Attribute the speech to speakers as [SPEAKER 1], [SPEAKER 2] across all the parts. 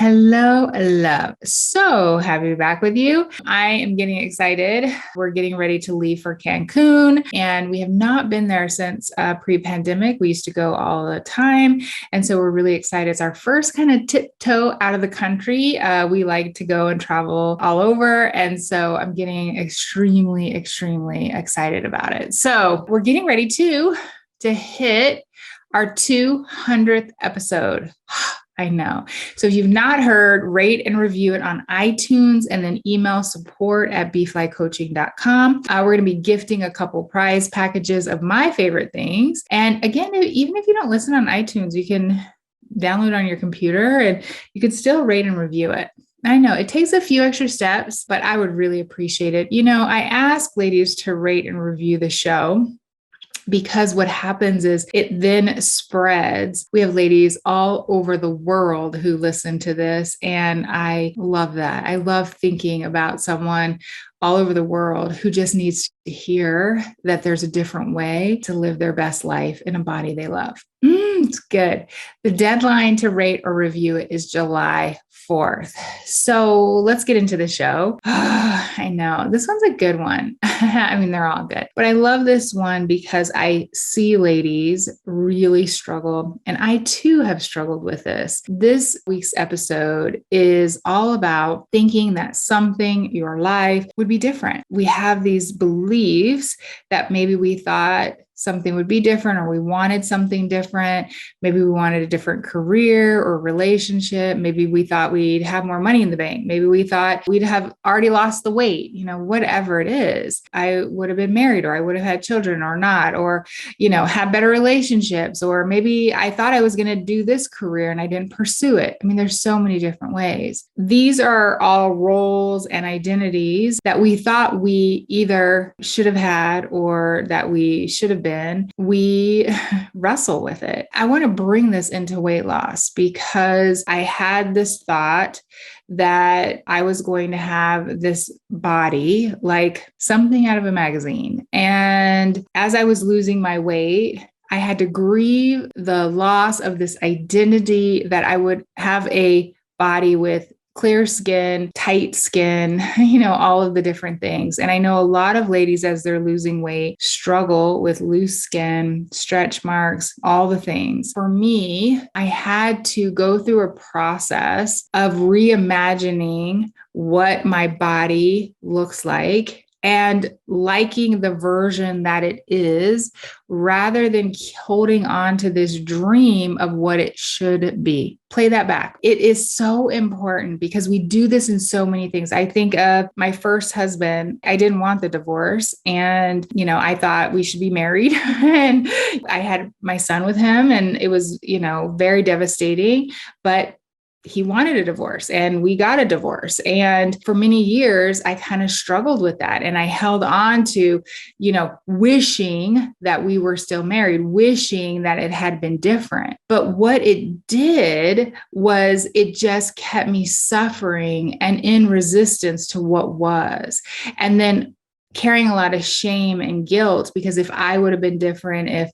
[SPEAKER 1] Hello, love. So happy to be back with you. I am getting excited. We're getting ready to leave for Cancun, and we have not been there since pre-pandemic. We used to go all the time. And so we're really excited. It's our first kind of tiptoe out of the country. We like to go and travel all over. And so I'm getting extremely, extremely excited about it. So we're getting ready to hit our 200th episode. I know. So if you've not heard, rate and review it on iTunes and then email support@bflycoaching.com. We're going to be gifting a couple prize packages of my favorite things. And again, even if you don't listen on iTunes, you can download it on your computer and you can still rate and review it. I know it takes a few extra steps, but I would really appreciate it. You know, I ask ladies to rate and review the show, because what happens is it then spreads. We have ladies all over the world who listen to this, and I love that. I love thinking about someone all over the world who just needs to hear that there's a different way to live their best life in a body they love. It's good. The deadline to rate or review it is July 4th. So let's get into the show. I know this one's a good one. I mean, they're all good, but I love this one because I see ladies really struggle, and I too have struggled with this. This week's episode is all about thinking that something, your life, would be different. We have these beliefs that maybe we thought something would be different, or we wanted something different. Maybe we wanted a different career or relationship. Maybe we thought we'd have more money in the bank. Maybe we thought we'd have already lost the weight, whatever it is. I would have been married, or I would have had children or not, or, have better relationships. Or maybe I thought I was going to do this career and I didn't pursue it. I mean, there's so many different ways. These are all roles and identities that we thought we either should have had or that we should have been. We wrestle with it. I want to bring this into weight loss because I had this thought that I was going to have this body like something out of a magazine. And as I was losing my weight, I had to grieve the loss of this identity that I would have a body with clear skin, tight skin, all of the different things. And I know a lot of ladies, as they're losing weight, struggle with loose skin, stretch marks, all the things. For me, I had to go through a process of reimagining what my body looks like and liking the version that it is, rather than holding on to this dream of what it should be. Play that back. It is so important because we do this in so many things. I think of my first husband. I didn't want the divorce. And, I thought we should be married. And I had my son with him, and it was, very devastating. But he wanted a divorce, and we got a divorce. And for many years, I kind of struggled with that. And I held on to, wishing that we were still married, wishing that it had been different. But what it did was it just kept me suffering and in resistance to what was. And then carrying a lot of shame and guilt, because if I would have been different, if,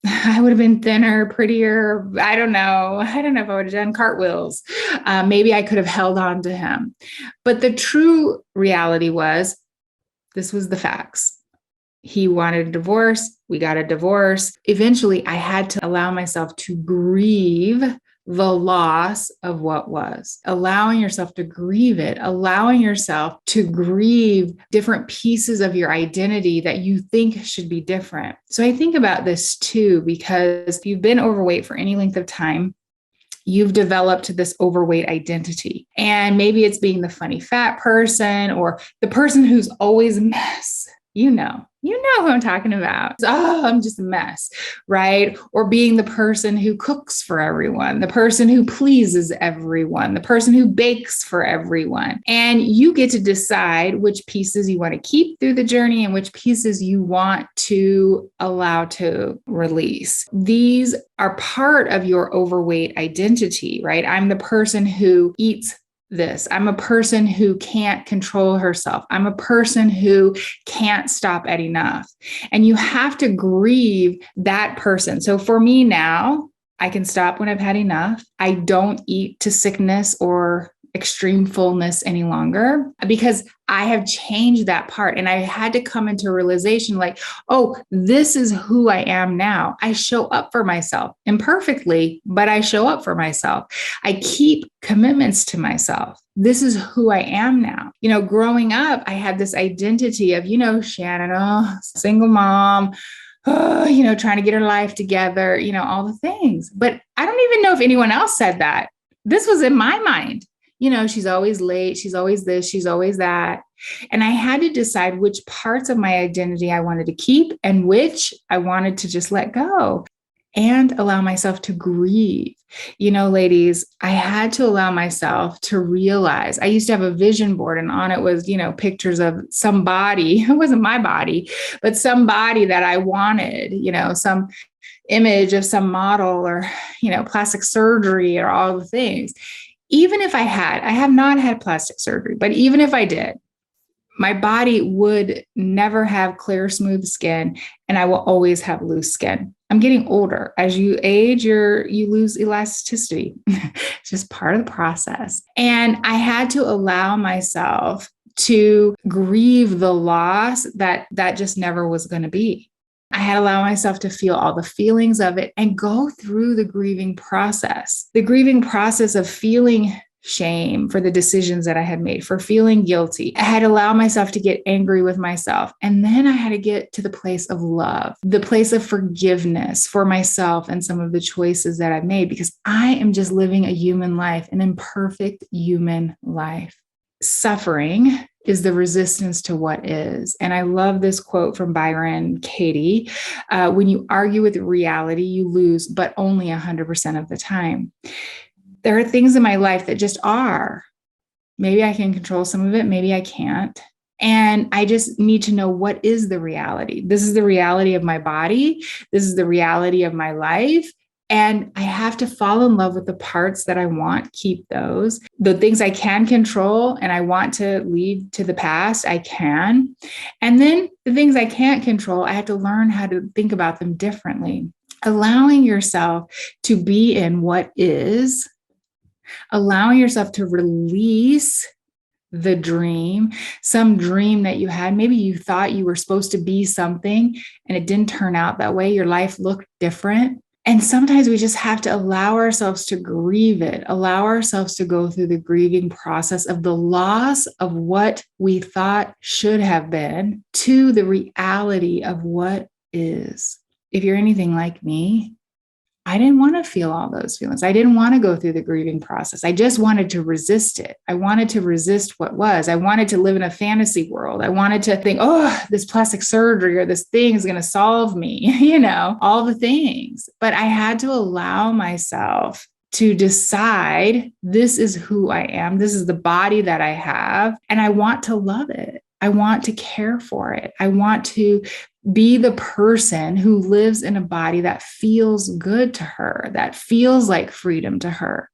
[SPEAKER 1] I would have been thinner, prettier. I don't know if I would have done cartwheels. Maybe I could have held on to him. But the true reality was, this was the facts. He wanted a divorce. We got a divorce. Eventually, I had to allow myself to grieve the loss of what was, allowing yourself to grieve it, allowing yourself to grieve different pieces of your identity that you think should be different. So I think about this too, because if you've been overweight for any length of time, you've developed this overweight identity. And maybe it's being the funny fat person, or the person who's always a mess. You know who I'm talking about. Oh, I'm just a mess, right? Or being the person who cooks for everyone, the person who pleases everyone, the person who bakes for everyone. And you get to decide which pieces you want to keep through the journey and which pieces you want to allow to release. These are part of your overweight identity, right? I'm the person who eats this. I'm a person who can't control herself. I'm a person who can't stop at enough. And you have to grieve that person. So for me now, I can stop when I've had enough. I don't eat to sickness or extreme fullness any longer because I have changed that part. And I had to come into realization like, oh, this is who I am now. I show up for myself imperfectly, but I show up for myself. I keep commitments to myself. This is who I am now. Growing up, I had this identity of, Shannon, single mom, trying to get her life together, all the things. But I don't even know if anyone else said that. This was in my mind. She's always late. She's always this. She's always that. And I had to decide which parts of my identity I wanted to keep and which I wanted to just let go and allow myself to grieve. Ladies, I had to allow myself to realize. I used to have a vision board and on it was, pictures of somebody. It wasn't my body, but somebody that I wanted, some image of some model or, plastic surgery or all the things. Even if I have not had plastic surgery, but even if I did, my body would never have clear, smooth skin, and I will always have loose skin. I'm getting older. As you age, you lose elasticity. It's just part of the process. And I had to allow myself to grieve the loss that just never was going to be. I had to allow myself to feel all the feelings of it and go through the grieving process of feeling shame for the decisions that I had made, for feeling guilty. I had to allow myself to get angry with myself. And then I had to get to the place of love, the place of forgiveness for myself and some of the choices that I've made, because I am just living a human life, an imperfect human life. Suffering is the resistance to what is. And I love this quote from Byron Katie. When you argue with reality, you lose, but only 100% of the time. There are things in my life that just are. Maybe I can control some of it. Maybe I can't. And I just need to know what is the reality. This is the reality of my body. This is the reality of my life. And I have to fall in love with the parts that I want, keep those. The things I can control and I want to leave to the past, I can. And then the things I can't control, I have to learn how to think about them differently. Allowing yourself to be in what is, allowing yourself to release the dream, some dream that you had. Maybe you thought you were supposed to be something and it didn't turn out that way. Your life looked different. And sometimes we just have to allow ourselves to grieve it, allow ourselves to go through the grieving process of the loss of what we thought should have been to the reality of what is. If you're anything like me, I didn't want to feel all those feelings. I didn't want to go through the grieving process. I just wanted to resist it. I wanted to resist what was. I wanted to live in a fantasy world. I wanted to think, oh, this plastic surgery or this thing is going to solve me, all the things. But I had to allow myself to decide this is who I am. This is the body that I have. And I want to love it. I want to care for it. I want to be the person who lives in a body that feels good to her, that feels like freedom to her.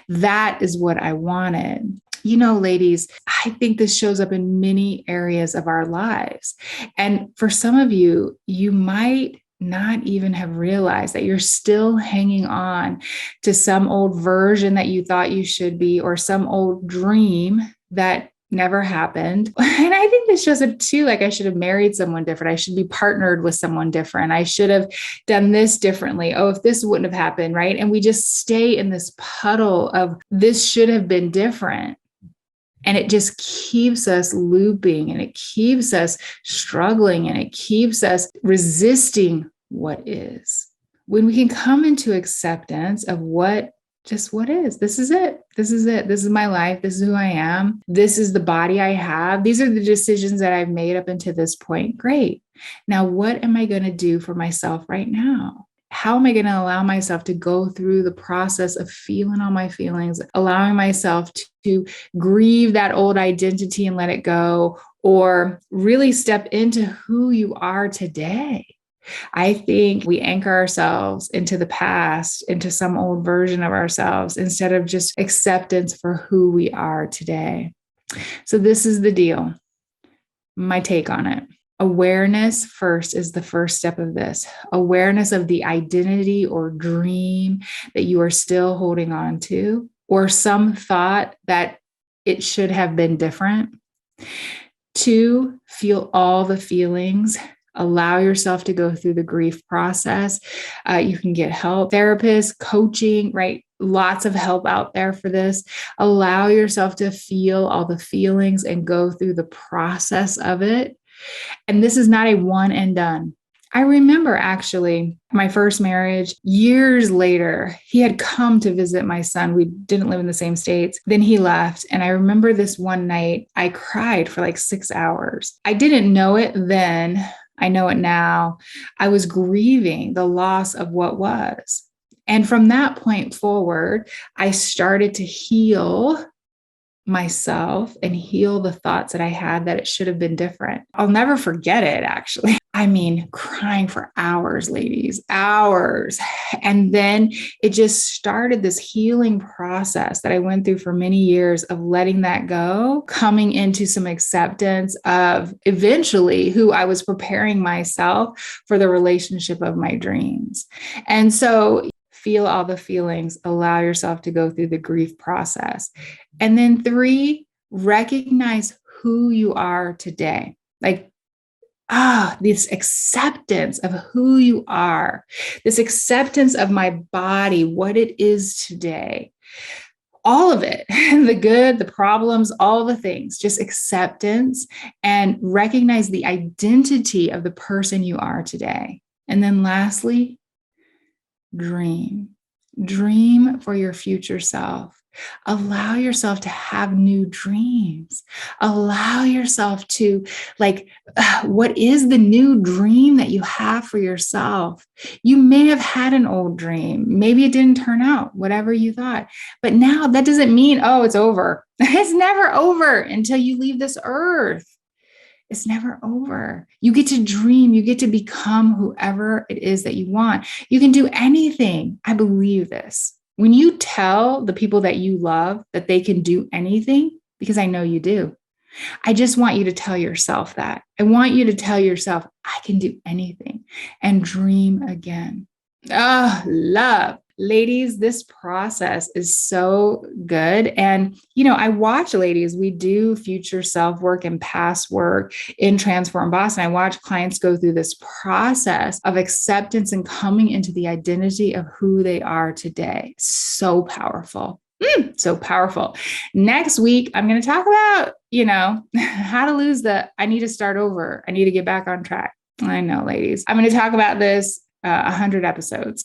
[SPEAKER 1] That is what I wanted. Ladies, I think this shows up in many areas of our lives. And for some of you, you might not even have realized that you're still hanging on to some old version that you thought you should be, or some old dream that never happened. And I think this shows up too. Like I should have married someone different. I should be partnered with someone different. I should have done this differently. Oh, if this wouldn't have happened, right? And we just stay in this puddle of this should have been different. And it just keeps us looping and it keeps us struggling and it keeps us resisting what is. When we can come into acceptance of what is. This is it. This is it. This is my life. This is who I am. This is the body I have. These are the decisions that I've made up until this point. Great. Now, what am I going to do for myself right now? How am I going to allow myself to go through the process of feeling all my feelings, allowing myself to grieve that old identity and let it go, or really step into who you are today? I think we anchor ourselves into the past, into some old version of ourselves, instead of just acceptance for who we are today. So this is the deal, my take on it. Awareness first is the first step of this. Awareness of the identity or dream that you are still holding on to, or some thought that it should have been different. 2, feel all the feelings. Allow yourself to go through the grief process. You can get help, therapists, coaching, right? Lots of help out there for this. Allow yourself to feel all the feelings and go through the process of it. And this is not a one and done. I remember actually my first marriage years later, he had come to visit my son. We didn't live in the same states. Then he left. And I remember this one night, I cried for like 6 hours. I didn't know it then. I know it now. I was grieving the loss of what was. And from that point forward, I started to heal myself and heal the thoughts that I had that it should have been different. I'll never forget it, actually. I mean, crying for hours, ladies, hours. And then it just started this healing process that I went through for many years of letting that go, coming into some acceptance of eventually who I was preparing myself for the relationship of my dreams. And so feel all the feelings, allow yourself to go through the grief process. And then 3, recognize who you are today. Like, this acceptance of who you are, this acceptance of my body, what it is today, all of it, the good, the problems, all the things, just acceptance and recognize the identity of the person you are today. And then lastly, dream for your future self. Allow yourself to have new dreams. Allow yourself to what is the new dream that you have for yourself? You may have had an old dream. Maybe it didn't turn out, whatever you thought. But now that doesn't mean, it's over. It's never over until you leave this earth. It's never over. You get to dream. You get to become whoever it is that you want. You can do anything. I believe this. When you tell the people that you love that they can do anything, because I know you do, I just want you to tell yourself that. I want you to tell yourself, I can do anything, and dream again. Love. Ladies, this process is so good. And, I watch ladies, we do future self work and past work in Transform Boss. And I watch clients go through this process of acceptance and coming into the identity of who they are today. So powerful. So powerful. Next week, I'm going to talk about, how to lose I need to start over. I need to get back on track. I know, ladies. I'm going to talk about this 100 episodes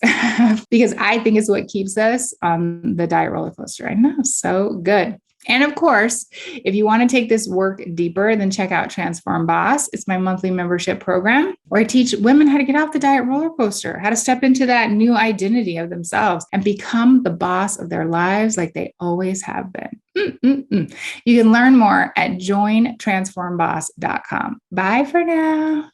[SPEAKER 1] because I think it's what keeps us on the diet roller coaster. I know, so good. And of course, if you want to take this work deeper, then check out Transform Boss. It's my monthly membership program where I teach women how to get off the diet roller coaster, how to step into that new identity of themselves and become the boss of their lives like they always have been. You can learn more at jointransformboss.com. Bye for now.